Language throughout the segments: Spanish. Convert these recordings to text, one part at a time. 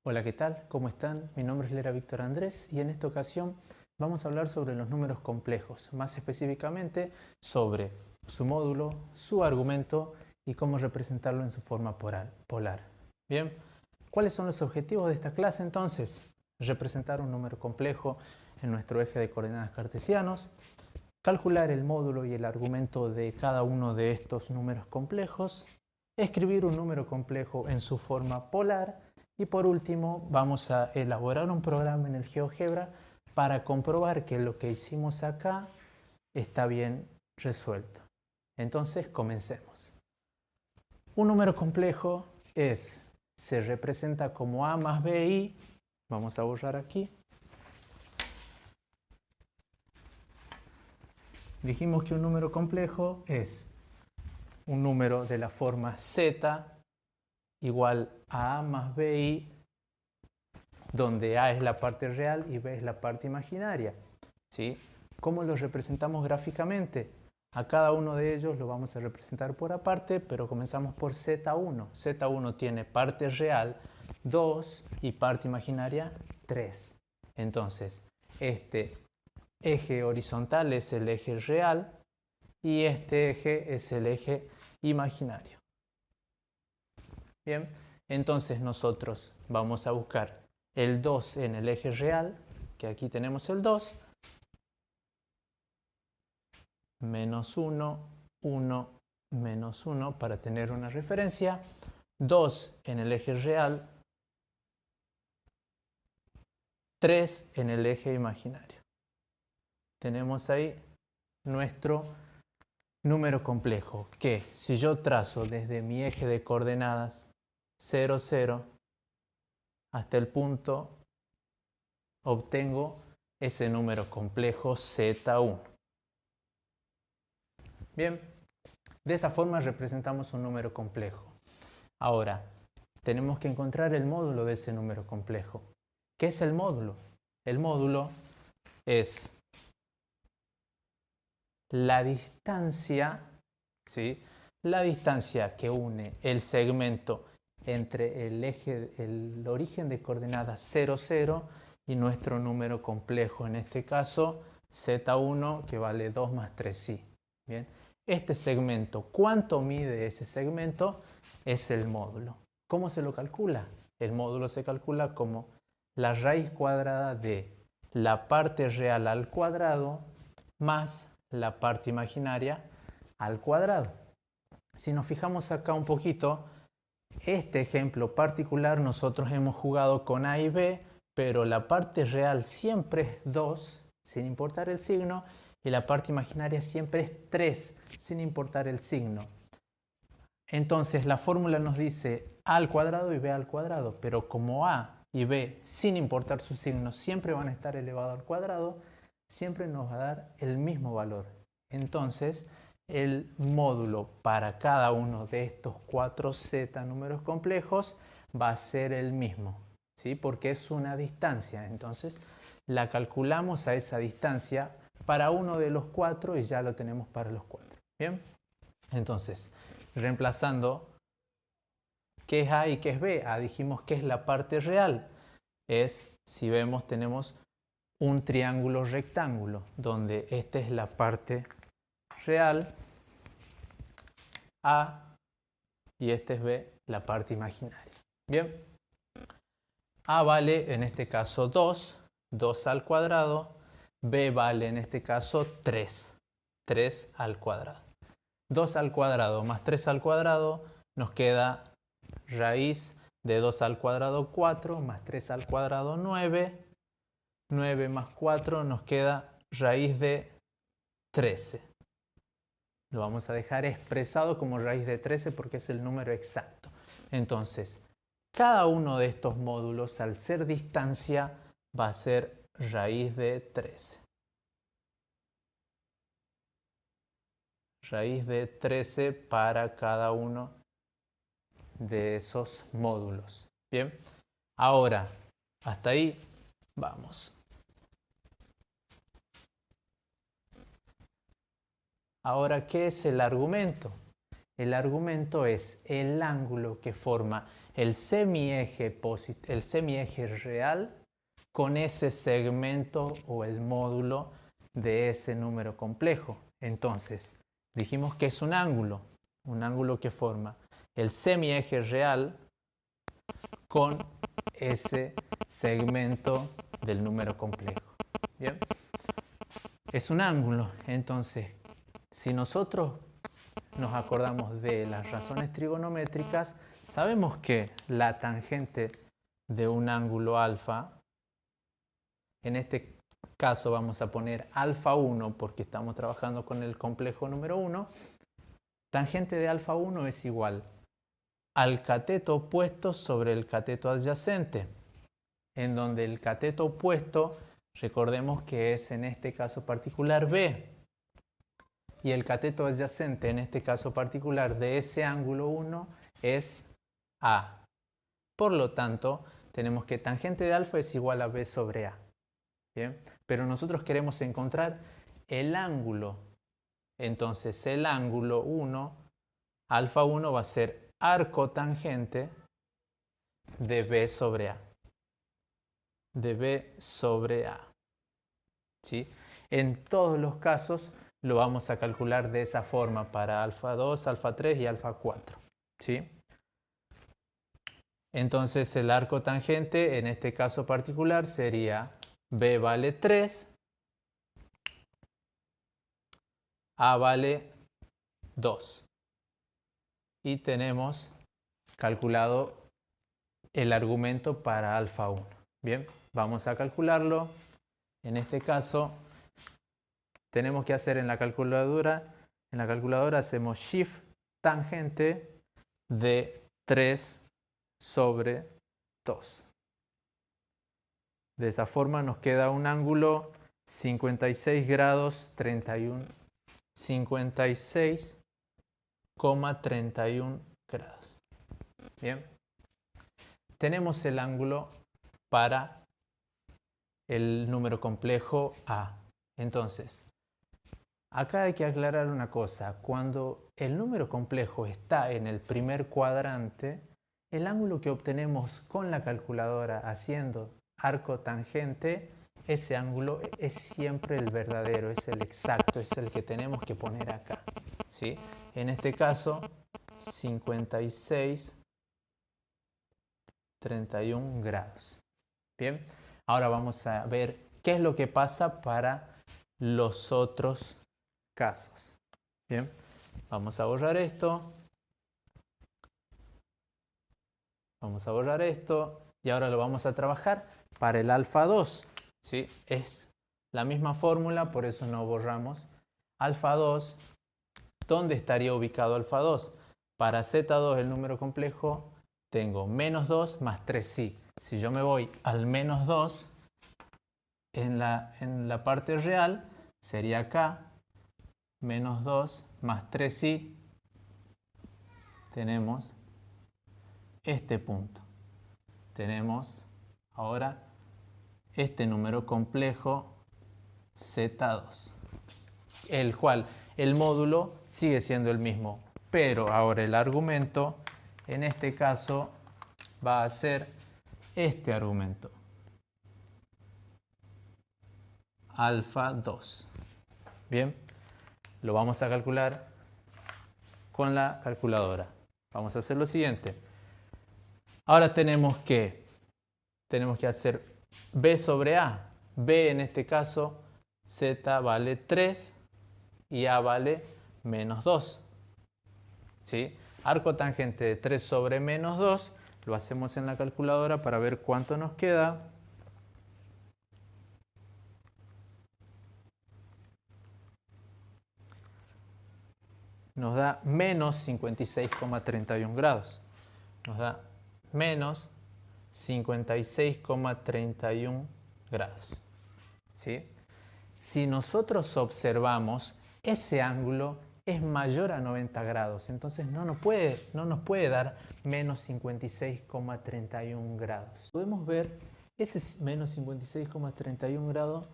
Hola, ¿qué tal? ¿Cómo están? Mi nombre es Lera Víctor Andrés y en esta ocasión vamos a hablar sobre los números complejos, más específicamente sobre su módulo, su argumento y cómo representarlo en su forma polar. Bien, ¿cuáles son los objetivos de esta clase entonces? Representar un número complejo en nuestro eje de coordenadas cartesianos, calcular el módulo y el argumento de cada uno de estos números complejos, escribir un número complejo en su forma polar y por último vamos a elaborar un programa en el GeoGebra para comprobar que lo que hicimos acá está bien resuelto. Entonces comencemos. Un número complejo se representa como A más BI. Vamos a borrar aquí. Dijimos que un número complejo es un número de la forma Z igual a más BI, donde A es la parte real y B es la parte imaginaria. ¿Sí? ¿Cómo los representamos gráficamente? A cada uno de ellos lo vamos a representar por aparte, pero comenzamos por Z1. Z1 tiene parte real 2 y parte imaginaria 3. Entonces, este eje horizontal es el eje real y este eje es el eje imaginario. Bien, entonces nosotros vamos a buscar el 2 en el eje real, que aquí tenemos el 2, menos 1, 1, menos 1 para tener una referencia, 2 en el eje real, 3 en el eje imaginario. Tenemos ahí nuestro número complejo, que si yo trazo desde mi eje de coordenadas 0, 0 hasta el punto, obtengo ese número complejo Z1. Bien, de esa forma representamos un número complejo. Ahora, tenemos que encontrar el módulo de ese número complejo. ¿Qué es el módulo? El módulo es la distancia, ¿sí? La distancia que une el segmento entre el origen de coordenadas 0, 0 y nuestro número complejo, en este caso Z1, que vale 2 más 3i. Bien, este segmento, ¿cuánto mide ese segmento? Es el módulo. ¿Cómo se lo calcula? El módulo se calcula como la raíz cuadrada de la parte real al cuadrado más la parte imaginaria al cuadrado. Si nos fijamos acá un poquito, este ejemplo particular nosotros hemos jugado con A y B, pero la parte real siempre es 2, sin importar el signo, y la parte imaginaria siempre es 3, sin importar el signo. Entonces la fórmula nos dice A al cuadrado y B al cuadrado, pero como A y B, sin importar su signo, siempre van a estar elevado al cuadrado, siempre nos va a dar el mismo valor. Entonces, el módulo para cada uno de estos 4z números complejos va a ser el mismo, ¿sí? Porque es una distancia. Entonces, la calculamos a esa distancia para uno de los 4 y ya lo tenemos para los 4. ¿Bien? Entonces, reemplazando qué es A y qué es B. A dijimos que es la parte real. Si vemos, tenemos un triángulo rectángulo, donde esta es la parte real, A, y este es B, la parte imaginaria. Bien, A vale en este caso 2, 2 al cuadrado, B vale en este caso 3, 3 al cuadrado. 2 al cuadrado más 3 al cuadrado nos queda raíz de 2 al cuadrado 4 más 3 al cuadrado 9. 9 más 4 nos queda raíz de 13. Lo vamos a dejar expresado como raíz de 13 porque es el número exacto. Entonces, cada uno de estos módulos, al ser distancia, va a ser raíz de 13. Raíz de 13 para cada uno de esos módulos. Bien, ahora, hasta ahí vamos. Ahora, ¿qué es el argumento? El argumento es el ángulo que forma el semieje real con ese segmento o el módulo de ese número complejo. Entonces, dijimos que es un ángulo que forma el semieje real con ese segmento del número complejo. ¿Bien? Es un ángulo. Entonces, si nosotros nos acordamos de las razones trigonométricas, sabemos que la tangente de un ángulo alfa, en este caso vamos a poner alfa 1 porque estamos trabajando con el complejo número 1, tangente de alfa 1 es igual al cateto opuesto sobre el cateto adyacente, en donde el cateto opuesto, recordemos que es en este caso particular B, y el cateto adyacente en este caso particular de ese ángulo 1 es A. Por lo tanto, tenemos que tangente de alfa es igual a B sobre A. ¿Bien? Pero nosotros queremos encontrar el ángulo. Entonces el ángulo 1, alfa 1 va a ser arco tangente de B sobre A. De B sobre A. ¿Sí? En todos los casos lo vamos a calcular de esa forma para alfa 2, alfa 3 y alfa 4. ¿Sí? Entonces el arco tangente en este caso particular sería B vale 3, A vale 2. Y tenemos calculado el argumento para alfa 1. Bien, vamos a calcularlo. En este caso tenemos que hacer en la calculadora hacemos shift tangente de 3 sobre 2. De esa forma nos queda un ángulo 56 grados 31, 56,31 grados. Bien. Tenemos el ángulo para el número complejo A. Entonces, acá hay que aclarar una cosa. Cuando el número complejo está en el primer cuadrante, el ángulo que obtenemos con la calculadora haciendo arco tangente, ese ángulo es siempre el verdadero, es el exacto, es el que tenemos que poner acá. ¿Sí? En este caso, 56,31 grados. Bien, ahora vamos a ver qué es lo que pasa para los otros casos. Bien, vamos a borrar esto. Vamos a borrar esto y ahora lo vamos a trabajar para el alfa 2. ¿Sí? Es la misma fórmula, por eso no borramos. Alfa 2, ¿dónde estaría ubicado alfa 2? Para Z2, el número complejo, tengo menos 2 más 3i. Si yo me voy al menos 2, en la parte real, sería acá, menos 2 más 3i, tenemos este punto. Tenemos ahora este número complejo Z2, el cual el módulo sigue siendo el mismo, pero ahora el argumento en este caso va a ser este argumento, alfa 2. Bien, lo vamos a calcular con la calculadora. Vamos a hacer lo siguiente. Ahora tenemos que hacer B sobre A. B en este caso, Z vale 3 y A vale menos 2. ¿Sí? Arco tangente de 3 sobre menos 2, lo hacemos en la calculadora para ver cuánto nos queda. Nos da menos 56,31 grados. Nos da menos 56,31 grados. ¿Sí? Si nosotros observamos, ese ángulo es mayor a 90 grados, entonces no nos puede dar menos 56,31 grados. Podemos ver, ese menos 56,31 grados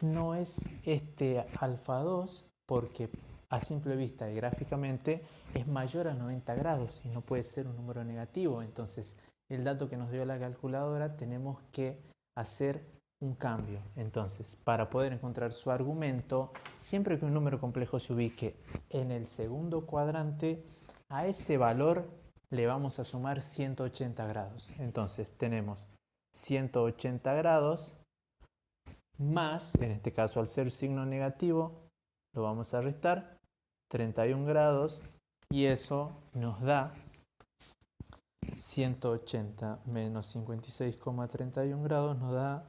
no es este alfa 2, porque a simple vista y gráficamente es mayor a 90 grados y no puede ser un número negativo. Entonces el dato que nos dio la calculadora, tenemos que hacer un cambio. Entonces, para poder encontrar su argumento, siempre que un número complejo se ubique en el segundo cuadrante, a ese valor le vamos a sumar 180 grados. Entonces, tenemos 180 grados más, en este caso al ser signo negativo, lo vamos a restar, 31 grados, y eso nos da 180 menos 56,31 grados nos da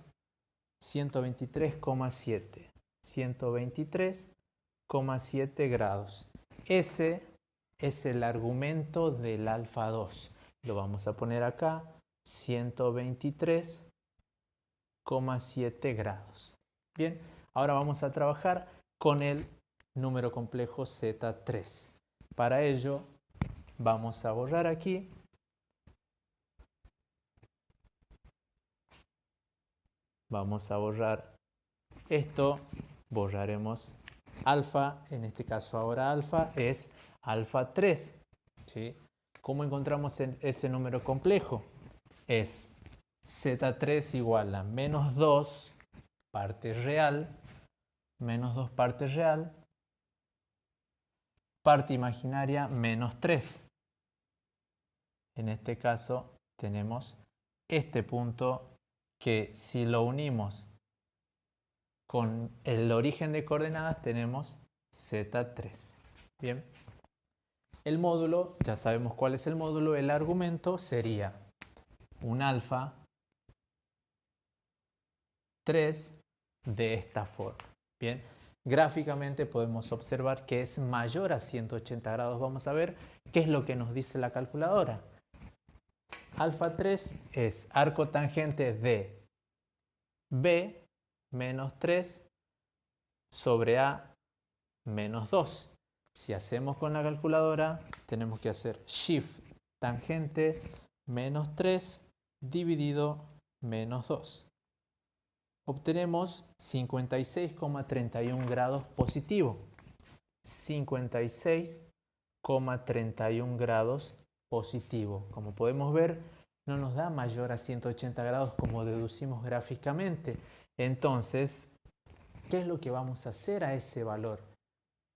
123,7. 123,7 grados. Ese es el argumento del alfa 2. Lo vamos a poner acá, 123,7 grados. Bien, ahora vamos a trabajar con el número complejo Z3. Para ello, vamos a borrar aquí. Vamos a borrar esto, borraremos alfa, en este caso ahora alfa es alfa 3. ¿Sí? ¿Cómo encontramos ese número complejo? Es Z3 igual a menos 2 parte real, menos 2 parte real, parte imaginaria menos 3. En este caso tenemos este punto que si lo unimos con el origen de coordenadas tenemos Z3. Bien. El módulo, ya sabemos cuál es el módulo, el argumento sería un alfa 3 de esta forma. Bien. Gráficamente podemos observar que es mayor a 180 grados. Vamos a ver qué es lo que nos dice la calculadora. Alfa 3 es arco tangente de B menos 3 sobre A menos 2. Si hacemos con la calculadora, tenemos que hacer shift tangente menos 3 dividido menos 2. Obtenemos 56,31 grados positivo. 56,31 grados positivo. Como podemos ver, no nos da mayor a 180 grados como deducimos gráficamente. Entonces, ¿qué es lo que vamos a hacer a ese valor?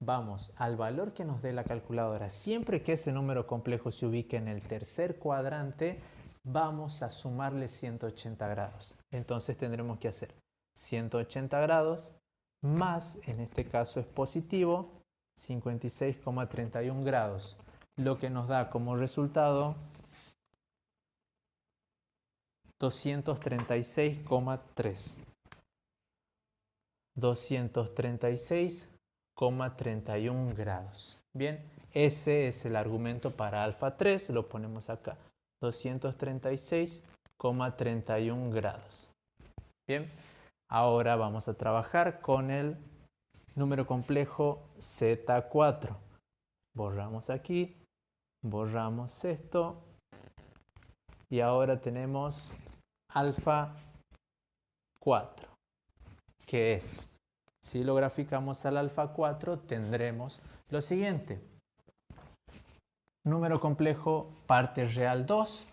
Vamos al valor que nos dé la calculadora. Siempre que ese número complejo se ubique en el tercer cuadrante, vamos a sumarle 180 grados. Entonces tendremos que hacer 180 grados más, en este caso es positivo, 56,31 grados. Lo que nos da como resultado 236,3. 236,31 grados. Bien, ese es el argumento para alfa 3, lo ponemos acá, 236,31 grados. Bien, ahora vamos a trabajar con el número complejo Z4. Borramos aquí, borramos esto y ahora tenemos alfa 4, que es, si lo graficamos al alfa 4, tendremos lo siguiente. Número complejo parte real 2.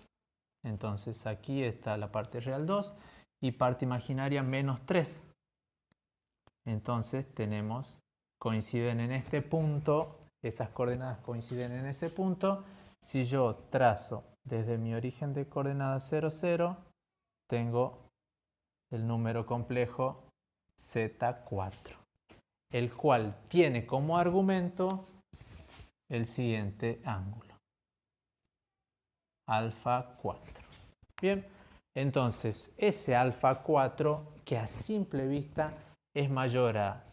Entonces aquí está la parte real 2 y parte imaginaria menos 3. Entonces tenemos, coinciden en este punto, esas coordenadas coinciden en ese punto. Si yo trazo desde mi origen de coordenadas 0, 0, tengo el número complejo Z4, el cual tiene como argumento el siguiente ángulo, alfa 4. Bien, entonces ese alfa 4, que a simple vista es mayor a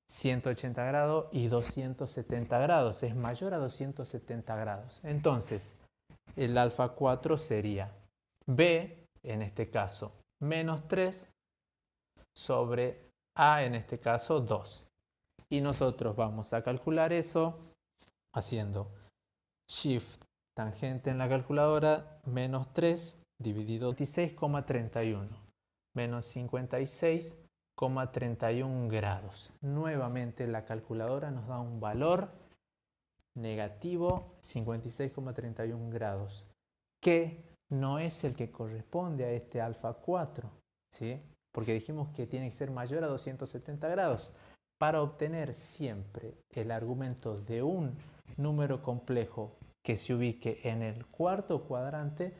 180 grados y 270 grados, es mayor a 270 grados. Entonces, el alfa 4 sería B, en este caso, menos 3 sobre A, en este caso, 2. Y nosotros vamos a calcular eso haciendo shift tangente en la calculadora, menos 3 dividido 26,31, menos 56,31 grados. Nuevamente la calculadora nos da un valor negativo 56,31 grados. que no es el que corresponde a este alfa 4, ¿sí? Porque dijimos que tiene que ser mayor a 270 grados. Para obtener siempre el argumento de un número complejo que se ubique en el cuarto cuadrante,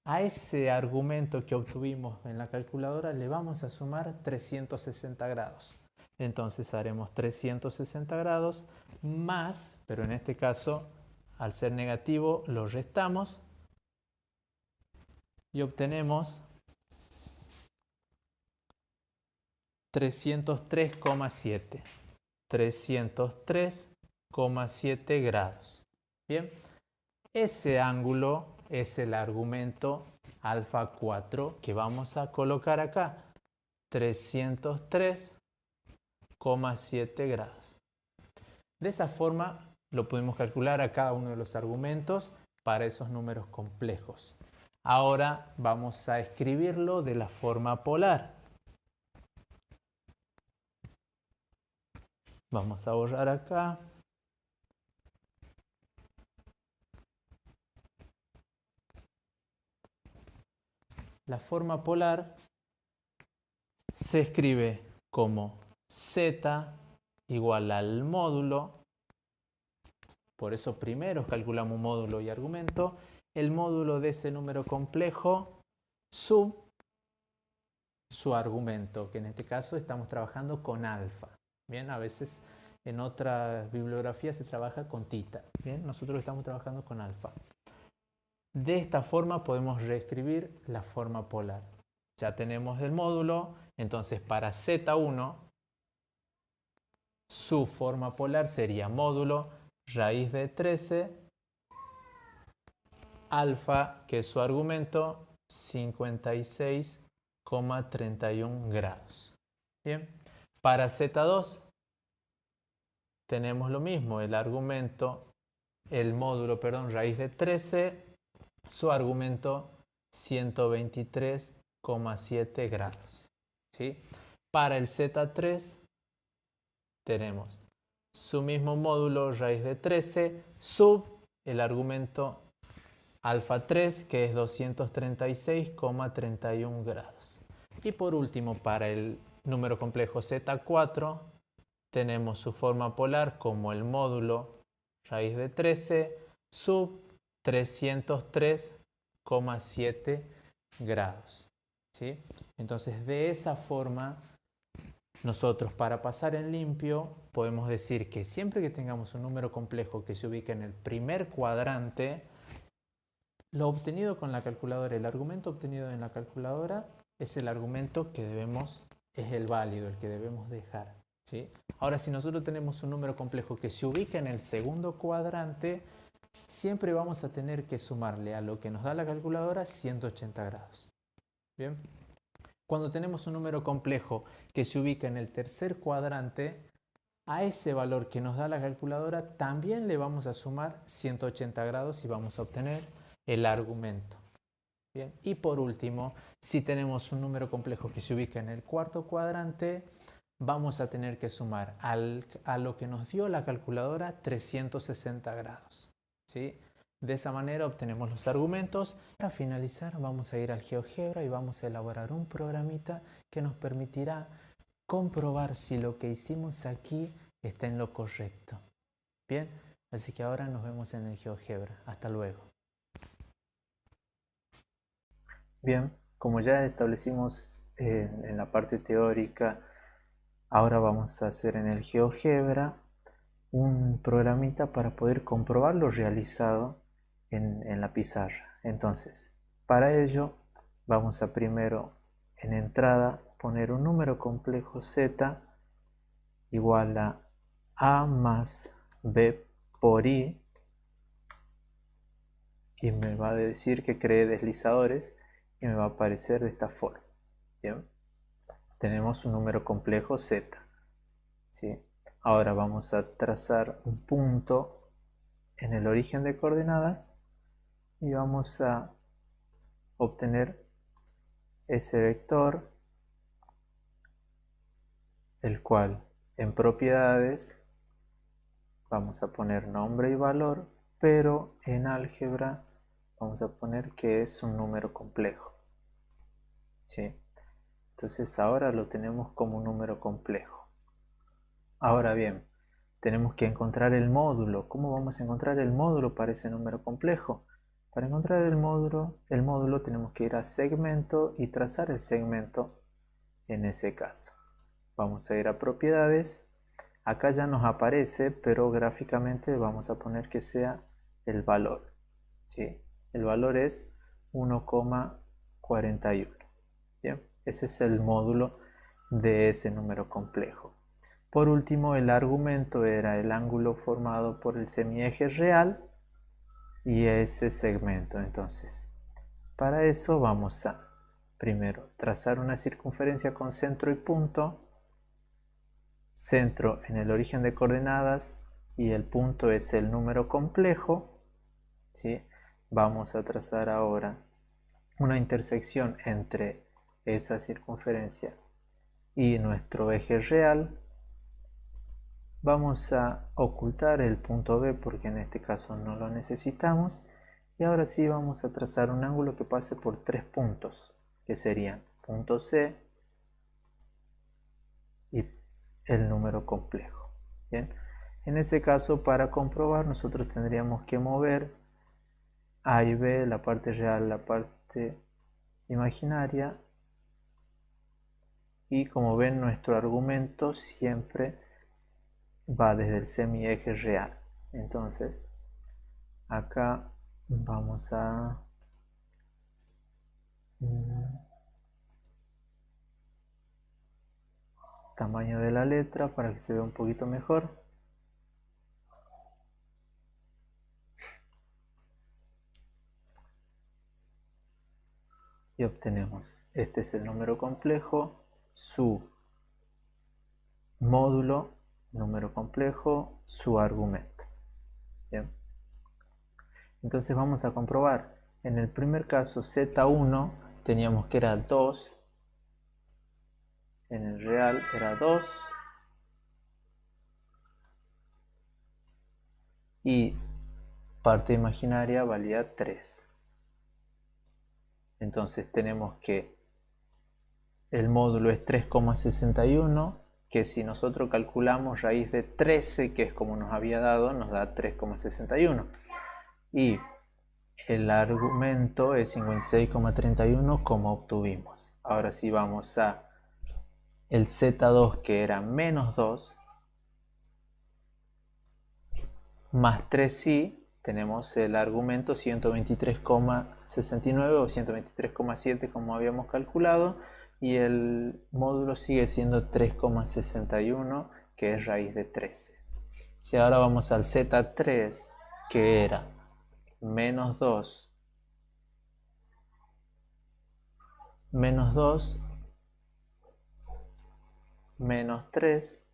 a ese argumento que obtuvimos en la calculadora le vamos a sumar 360 grados. Entonces haremos 360 grados más, pero en este caso, al ser negativo, lo restamos y obtenemos 303,7. 303,7 grados. Bien, ese ángulo es el argumento alfa 4 que vamos a colocar acá. 303,7 grados. De esa forma lo podemos calcular a cada uno de los argumentos para esos números complejos. Ahora vamos a escribirlo de la forma polar. Vamos a borrar acá. La forma polar se escribe como z igual al módulo. Por eso primero calculamos módulo y argumento. El módulo de ese número complejo sub su argumento, que en este caso estamos trabajando con alfa. Bien, a veces en otra bibliografía se trabaja con tita. Bien, nosotros estamos trabajando con alfa. De esta forma podemos reescribir la forma polar. Ya tenemos el módulo, entonces para Z1 su forma polar sería módulo raíz de 13 alfa, que es su argumento, 56,31 grados. Bien, para Z2 tenemos lo mismo, el módulo, raíz de 13, su argumento 123,7 grados. ¿Sí? Para el Z3 tenemos su mismo módulo raíz de 13 sub el argumento alfa 3, que es 236,31 grados. Y por último, para el número complejo Z4 tenemos su forma polar como el módulo raíz de 13 sub 303,7 grados. ¿Sí? Entonces, de esa forma, nosotros para pasar en limpio podemos decir que siempre que tengamos un número complejo que se ubique en el primer cuadrante, lo obtenido con la calculadora, el argumento obtenido en la calculadora es el argumento que es el válido, el que debemos dejar. ¿Sí? Ahora, si nosotros tenemos un número complejo que se ubica en el segundo cuadrante, siempre vamos a tener que sumarle a lo que nos da la calculadora 180 grados. Bien. Cuando tenemos un número complejo que se ubica en el tercer cuadrante, a ese valor que nos da la calculadora también le vamos a sumar 180 grados y vamos a obtener el argumento. Bien. Y por último, si tenemos un número complejo que se ubica en el cuarto cuadrante, vamos a tener que sumar a lo que nos dio la calculadora 360 grados. ¿Sí? De esa manera obtenemos los argumentos. Para finalizar vamos a ir al GeoGebra y vamos a elaborar un programita que nos permitirá comprobar si lo que hicimos aquí está en lo correcto. Bien, así que ahora nos vemos en el GeoGebra. Hasta luego. Bien, como ya establecimos en la parte teórica, ahora vamos a hacer en el GeoGebra un programita para poder comprobar lo realizado en la pizarra. Entonces, para ello vamos a primero en entrada poner un número complejo z igual a más b por i, y me va a decir que cree deslizadores y me va a aparecer de esta forma. Bien, tenemos un número complejo z. ¿Sí? Ahora vamos a trazar un punto en el origen de coordenadas y vamos a obtener ese vector, el cual en propiedades vamos a poner nombre y valor, pero en álgebra Vamos a poner que es un número complejo. ¿Sí? Entonces ahora lo tenemos como un número complejo. Ahora bien, tenemos que encontrar el módulo. ¿Cómo vamos a encontrar el módulo para ese número complejo? Para encontrar el módulo tenemos que ir a segmento y trazar el segmento en ese caso. Vamos a ir a propiedades. Acá ya nos aparece, pero gráficamente vamos a poner que sea el valor. ¿Sí? El valor es 1,41. Bien, ese es el módulo de ese número complejo. Por último, el argumento era el ángulo formado por el semieje real y ese segmento. Entonces, para eso vamos a primero trazar una circunferencia con centro y punto, centro en el origen de coordenadas y el punto es el número complejo. ¿Sí? Vamos a trazar ahora una intersección entre esa circunferencia y nuestro eje real. Vamos a ocultar el punto B porque en este caso no lo necesitamos. Y ahora sí vamos a trazar un ángulo que pase por tres puntos, que serían punto C y el número complejo. Bien, en ese caso, para comprobar, nosotros tendríamos que mover A y B, la parte real, la parte imaginaria. Y como ven, nuestro argumento siempre va desde el semieje real. Entonces, acá vamos a tamaño de la letra para que se vea un poquito mejor. Y obtenemos, este es el número complejo, su módulo, número complejo, su argumento. Bien. Entonces vamos a comprobar. En el primer caso, Z1, teníamos que era 2. En el real era 2. Y parte imaginaria valía 3. Entonces tenemos que el módulo es 3,61, que si nosotros calculamos raíz de 13, que es como nos había dado, nos da 3,61. Y el argumento es 56,31 como obtuvimos. Ahora sí vamos a el Z2 que era menos 2 más 3i, tenemos el argumento 123,69 o 123,7 como habíamos calculado y el módulo sigue siendo 3,61 que es raíz de 13. Si ahora vamos al Z3 que era menos 2 menos 2 menos 3,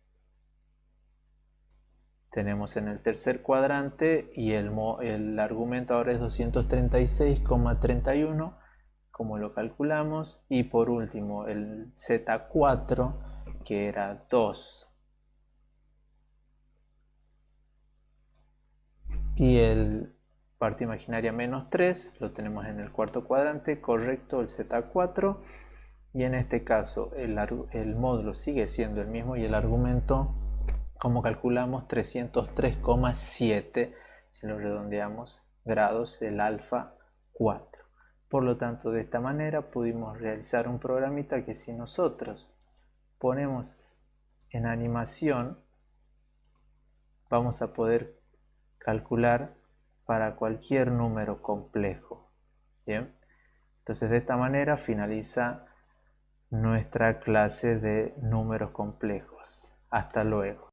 tenemos en el tercer cuadrante y el argumento ahora es 236,31 como lo calculamos, y por último el Z4 que era 2 y el parte imaginaria menos 3 lo tenemos en el cuarto cuadrante, correcto, el Z4. Y en este caso el módulo sigue siendo el mismo y el argumento, como calculamos, 303,7, si lo redondeamos, grados, el alfa 4. Por lo tanto, de esta manera pudimos realizar un programita que si nosotros ponemos en animación, vamos a poder calcular para cualquier número complejo. Bien, entonces de esta manera finaliza nuestra clase de números complejos. Hasta luego.